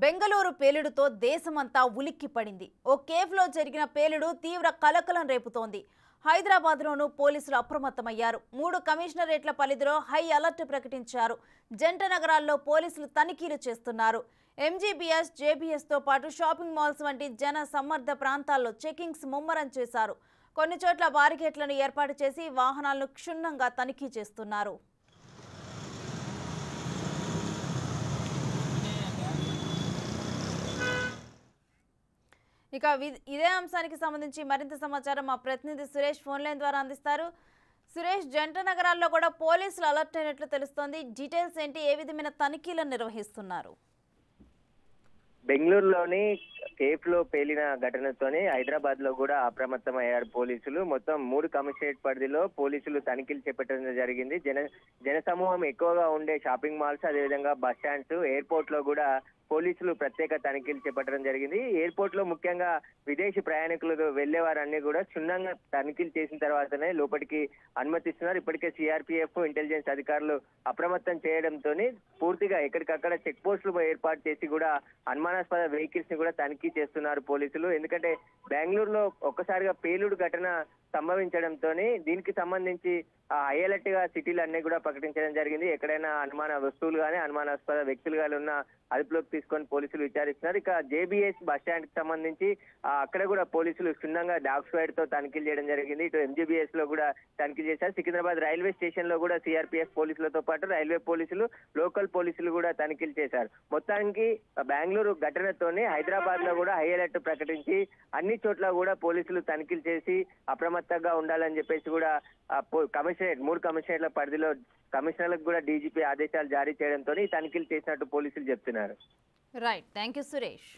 బెంగళూరు పేలుడుతో దేశమంతా ఉలిక్కిపడింది. ఓ కేఫ్లో జరిగిన పేలుడు తీవ్ర కలకలం రేపుతోంది. హైదరాబాద్లోనూ పోలీసులు అప్రమత్తమయ్యారు. 3 కమిషనరేట్ల పరిధిలో హై అలర్ట్ ప్రకటించారు. జంట నగరాల్లో పోలీసులు తనిఖీలు చేస్తున్నారు. ఎంజీబీఎస్, జేబీఎస్తో పాటు షాపింగ్ మాల్స్ వంటి జన సమ్మర్ద ప్రాంతాల్లో చెకింగ్స్ ముమ్మరం చేశారు. కొన్ని చోట్ల బారికేట్లను ఏర్పాటు చేసి వాహనాలను క్షుణ్ణంగా తనిఖీ చేస్తున్నారు. ఇక ఇదే అంశానికి సంబంధించి మరింత సమాచారం మా ప్రతినిధి సురేష్ ఫోన్ లైన్ ద్వారా అందిస్తారు. సురేష్, జంట నగరాల్లో కూడా పోలీసులు అలర్ట్ అయినట్లు తెలుస్తోంది. డీటెయిల్స్ ఏంటి? ఏ విధమైన తనిఖీలను నిర్వహిస్తున్నారు? బెంగళూరులోని కేఫ్ లో పేలిన ఘటనతోనే హైదరాబాద్ లో కూడా అప్రమత్తమయ్యారు పోలీసులు. మొత్తం 3 కమిషనరేట్ పరిధిలో పోలీసులు తనిఖీలు చేపట్టడం జరిగింది. జన సమూహం ఎక్కువగా ఉండే షాపింగ్ మాల్స్, అదేవిధంగా బస్ స్టాండ్స్, ఎయిర్పోర్ట్ లో కూడా పోలీసులు ప్రత్యేక తనిఖీలు చేపట్టడం జరిగింది. ఎయిర్పోర్ట్ లో ముఖ్యంగా విదేశీ ప్రయాణికులు వెళ్లే వారన్నీ కూడా క్షుణ్ణంగా తనిఖీలు చేసిన తర్వాతనే లోపలికి అనుమతిస్తున్నారు. ఇప్పటికే సిఆర్పిఎఫ్, ఇంటెలిజెన్స్ అధికారులు అప్రమత్తం చేయడంతో పూర్తిగా ఎక్కడికక్కడ చెక్ పోస్టులు ఏర్పాటు చేసి కూడా అనుమానాస్పద వెహికల్స్ ని కూడా తనిఖీ చేస్తున్నారు పోలీసులు. ఎందుకంటే బెంగళూరులో ఒక్కసారిగా పేలుడు ఘటన సంభవించడంతో దీనికి సంబంధించి హై అలర్ట్ గా సిటీలు అన్ని కూడా ప్రకటించడం జరిగింది. ఎక్కడైనా అనుమాన వస్తువులు కానీ అనుమానాస్పద వ్యక్తులు కానీ ఉన్న అదుపులోకి తీసుకొని పోలీసులు విచారిస్తున్నారు. ఇక జేబీఎస్ బస్ స్టాండ్ కి సంబంధించి అక్కడ కూడా పోలీసులు క్షుణ్ణంగా డాగ్ స్క్వాడ్ తో తనిఖీలు చేయడం జరిగింది. ఇటు ఎంజీబీఎస్ లో కూడా తనిఖీలు చేశారు. సికింద్రాబాద్ రైల్వే స్టేషన్ లో కూడా సిఆర్పిఎఫ్ పోలీసులతో పాటు రైల్వే పోలీసులు, లోకల్ పోలీసులు కూడా తనిఖీలు చేశారు. మొత్తానికి బెంగళూరు ఘటనతోనే హైదరాబాద్ లో కూడా హై అలర్ట్ ప్రకటించి అన్ని చోట్ల కూడా పోలీసులు తనిఖీలు చేసి అప్రమత్తంగా ఉండాలని చెప్పేసి కూడా 3 కమిషనరేట్ల పరిధిలో కమిషనర్లకు కూడా డీజీపీ ఆదేశాలు జారీ చేయడంతో తనిఖీలు చేసినట్టు పోలీసులు చెప్తున్నారు. Right, thank you Suresh.